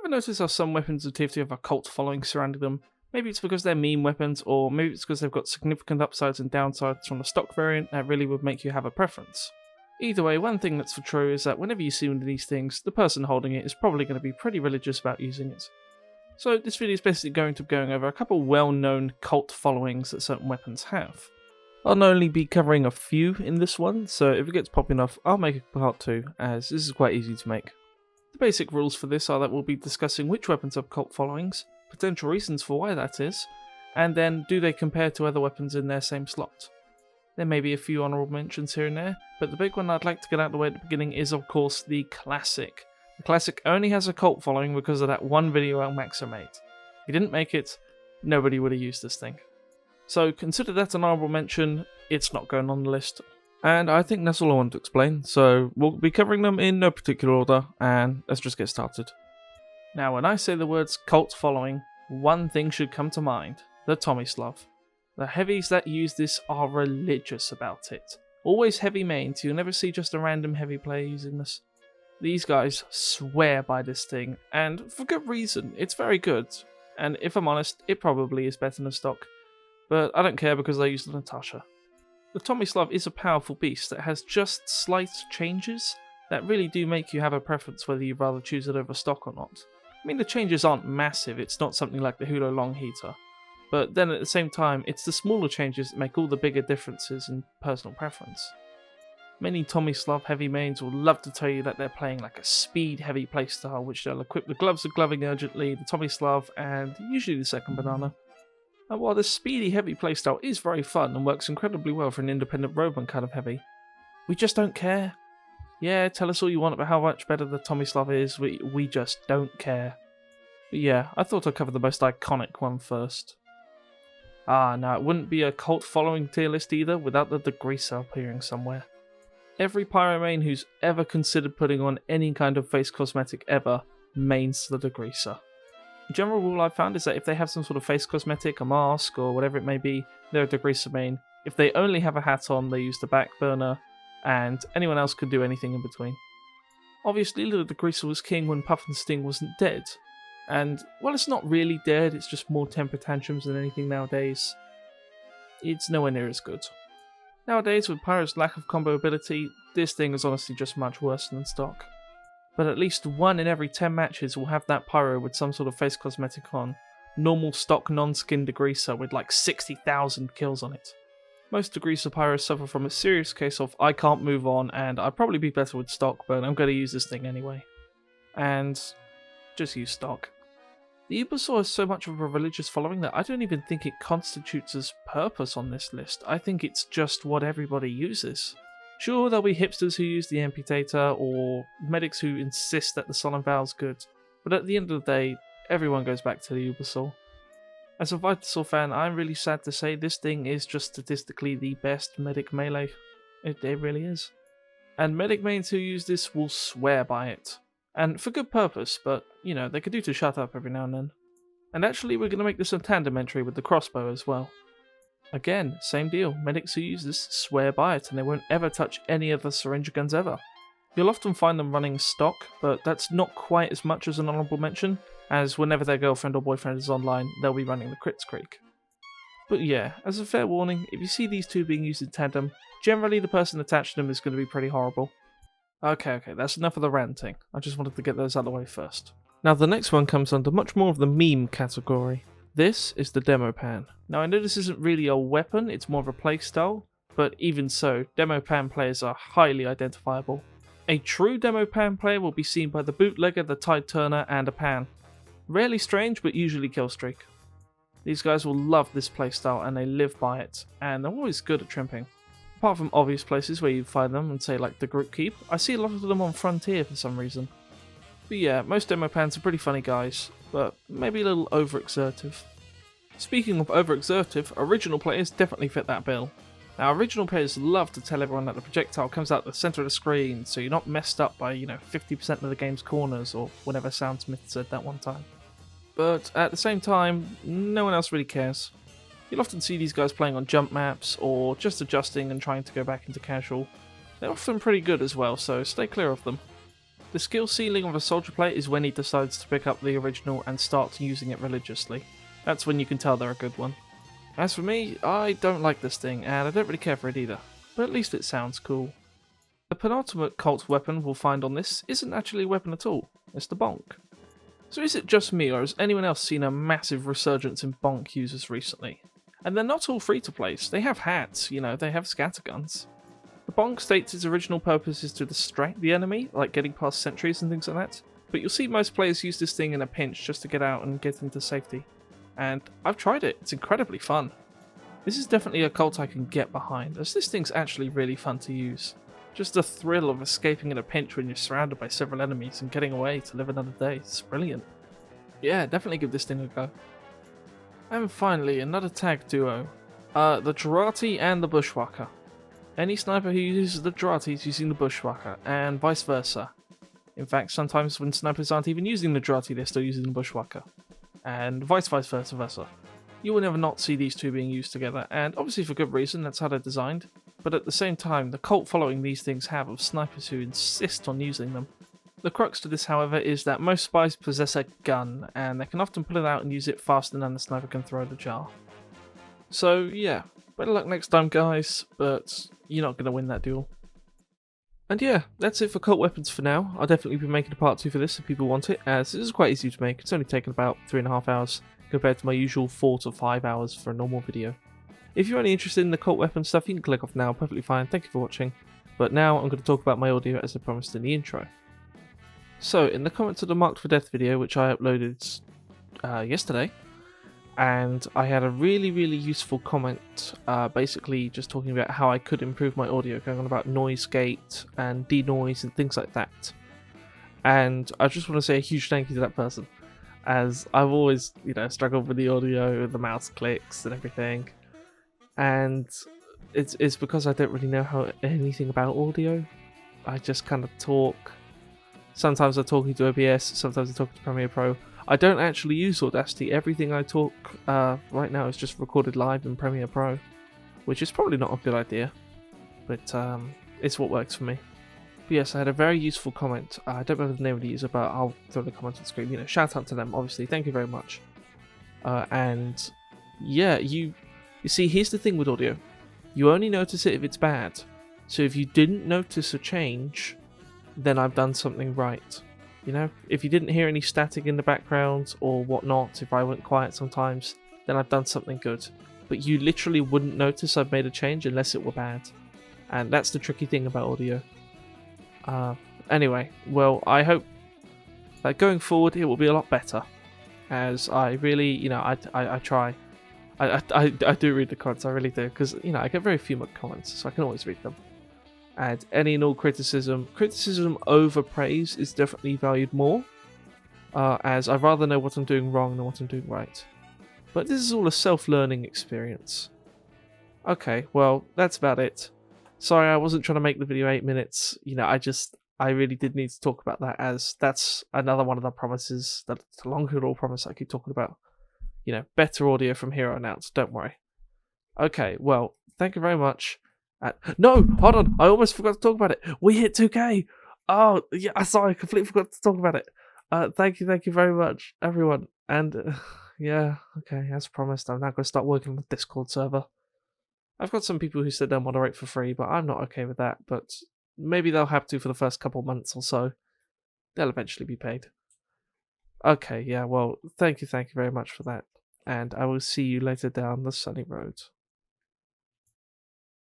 Ever notice how some weapons of TF2 have a cult following surrounding them? Maybe it's because they're meme weapons, or maybe it's because they've got significant upsides and downsides from the stock variant that really would make you have a preference. Either way, one thing that's for true is that whenever you see one of these things, the person holding it is probably going to be pretty religious about using it. So this video is basically going to be going over a couple well-known cult followings that certain weapons have. I'll only be covering a few in this one, so if it gets popping enough, I'll make a part 2, as this is quite easy to make. The basic rules for this are that we'll be discussing which weapons have cult followings, potential reasons for why that is, and then do they compare to other weapons in their same slot. There may be a few honourable mentions here and there, but the big one I'd like to get out of the way at the beginning is of course the Classic. The Classic only has a cult following because of that one video Elmaxer made. If he didn't make it, nobody would have used this thing. So consider that an honourable mention, it's not going on the list. And I think that's all I want to explain, so we'll be covering them in no particular order, and let's just get started. Now when I say the words cult following, one thing should come to mind: the Tomislav. The heavies that use this are religious about it. Always heavy mains, you'll never see just a random heavy player using this. These guys swear by this thing, and for good reason. It's very good, and if I'm honest, it probably is better than stock. But I don't care because I use the Natasha. The Tomislav is a powerful beast that has just slight changes that really do make you have a preference whether you'd rather choose it over stock or not. I mean, the changes aren't massive, it's not something like the Hulo Lon'qudor, but then at the same time, it's the smaller changes that make all the bigger differences in personal preference. Many Tomislav heavy mains will love to tell you that they're playing like a speed heavy playstyle, which they'll equip the gloves of gloving urgently, the Tomislav, and usually the second banana. And while the speedy heavy playstyle is very fun and works incredibly well for an independent roadman kind of heavy, we just don't care. Yeah, tell us all you want about how much better the Tomislav is, we just don't care. But yeah, I thought I'd cover the most iconic one first. Now it wouldn't be a cult following tier list either without the Degreaser appearing somewhere. Every Pyro main who's ever considered putting on any kind of face cosmetic ever mains the Degreaser. The general rule I've found is that if they have some sort of face cosmetic, a mask, or whatever it may be, they're a Degreaser main. If they only have a hat on, they use the back burner, and anyone else could do anything in between. Obviously, the Degreaser was king when Puff and Sting wasn't dead, and, well, it's not really dead, it's just more temper tantrums than anything nowadays. It's nowhere near as good. Nowadays, with Pyro's lack of combo ability, this thing is honestly just much worse than stock. But at least 1 in every 10 matches will have that Pyro with some sort of face cosmetic on. Normal stock non-skin Degreaser with like 60,000 kills on it. Most Degreaser Pyros suffer from a serious case of I can't move on and I'd probably be better with stock, but I'm going to use this thing anyway. And just use stock. The Ubersaw has so much of a religious following that I don't even think it constitutes as purpose on this list. I think it's just what everybody uses. Sure, there'll be hipsters who use the amputator, or medics who insist that the Solemn Vow's good, but at the end of the day, everyone goes back to the Ubersaw. As a Vitasaur fan, I'm really sad to say this thing is just statistically the best medic melee. It really is. And medic mains who use this will swear by it. And for good purpose, but, you know, they could do to shut up every now and then. And actually, we're going to make this a tandem entry with the Crossbow as well. Again, same deal, medics who use this swear by it and they won't ever touch any other syringe guns ever. You'll often find them running stock, but that's not quite as much as an honourable mention, as whenever their girlfriend or boyfriend is online, they'll be running the Crits Creek. But yeah, as a fair warning, if you see these two being used in tandem, generally the person attached to them is going to be pretty horrible. Okay, that's enough of the ranting, I just wanted to get those out of the way first. Now the next one comes under much more of the meme category. This is the Demopan. Now I know this isn't really a weapon, it's more of a playstyle, but even so, Demopan players are highly identifiable. A true Demopan player will be seen by the bootlegger, the tide turner, and a pan. Rarely strange, but usually killstreak. These guys will love this playstyle and they live by it, and they're always good at trimping. Apart from obvious places where you find them and say like the group keep, I see a lot of them on Frontier for some reason. But yeah, most Demopans are pretty funny guys, but maybe a little overexertive. Speaking of overexertive, original players definitely fit that bill. Now original players love to tell everyone that the projectile comes out the centre of the screen, so you're not messed up by, 50% of the game's corners, or whatever Soundsmith said that one time. But at the same time, no one else really cares. You'll often see these guys playing on jump maps, or just adjusting and trying to go back into casual. They're often pretty good as well, so stay clear of them. The skill ceiling of a soldier player is when he decides to pick up the original and start using it religiously. That's when you can tell they're a good one. As for me, I don't like this thing, and I don't really care for it either, but at least it sounds cool. The penultimate cult weapon we'll find on this isn't actually a weapon at all, it's the Bonk. So is it just me, or has anyone else seen a massive resurgence in Bonk users recently? And they're not all free to play, they have hats, they have scatterguns. The Bonk states its original purpose is to distract the enemy, like getting past sentries and things like that, but you'll see most players use this thing in a pinch just to get out and get into safety. And I've tried it, it's incredibly fun. This is definitely a cult I can get behind, as this thing's actually really fun to use. Just the thrill of escaping in a pinch when you're surrounded by several enemies and getting away to live another day, it's brilliant. Yeah, definitely give this thing a go. And finally, another tag duo. The Jarate and the Bushwacka. Any sniper who uses the Jarate is using the Bushwacka, and vice versa. In fact, sometimes when snipers aren't even using the Jarate, they're still using the Bushwacka. And vice versa. You will never not see these two being used together, and obviously for good reason, that's how they're designed. But at the same time, the cult following these things have of snipers who insist on using them. The crux to this, however, is that most spies possess a gun, and they can often pull it out and use it faster than the sniper can throw the jar. So yeah, better luck next time guys, but you're not going to win that duel. And yeah, that's it for cult weapons for now. I'll definitely be making a part 2 for this if people want it, as this is quite easy to make. It's only taken about 3.5 hours compared to my usual 4 to 5 hours for a normal video. If you're only interested in the cult weapon stuff, you can click off now, perfectly fine, thank you for watching. But now I'm going to talk about my audio as I promised in the intro. So, in the comments of the Marked for Death video, which I uploaded yesterday, and I had a really useful comment, basically just talking about how I could improve my audio, going on about noise gate and denoise and things like that. And I just want to say a huge thank you to that person, as I've always, struggled with the audio, the mouse clicks and everything. And it's because I don't really know anything about audio. I just kind of talk. Sometimes I'm talking to OBS, sometimes I'm talking to Premiere Pro. I don't actually use Audacity. Everything I talk right now is just recorded live in Premiere Pro, which is probably not a good idea, but it's what works for me. But yes, I had a very useful comment. I don't remember the name of the user, but I'll throw the comment on the screen. Shout out to them, obviously. Thank you very much. And yeah, you see, here's the thing with audio. You only notice it if it's bad. So if you didn't notice a change, then I've done something right. If you didn't hear any static in the background or whatnot, if I went quiet sometimes, then I've done something good. But you literally wouldn't notice I've made a change unless it were bad. And that's the tricky thing about audio. Anyway, well, I hope that going forward it will be a lot better. As I really, I try. I do read the comments, I really do, because, I get very few comments, so I can always read them. And any and all criticism over praise is definitely valued more, as I'd rather know what I'm doing wrong than what I'm doing right. But this is all a self-learning experience. Okay, well, that's about it. Sorry, I wasn't trying to make the video 8 minutes. I really did need to talk about that, as that's another one of the promises, that the Lon'qudor promise I keep talking about. Better audio from here on out, don't worry. Okay, well, thank you very much. No, hold on, I almost forgot to talk about it. We hit 2k. Oh, yeah, sorry, I completely forgot to talk about it. Thank you very much, everyone. And yeah, okay, as promised, I'm now going to start working on the Discord server. I've got some people who said they'll moderate for free, but I'm not okay with that. But maybe they'll have to for the first couple months or so. They'll eventually be paid. Okay, yeah, well, thank you very much for that. And I will see you later down the sunny road.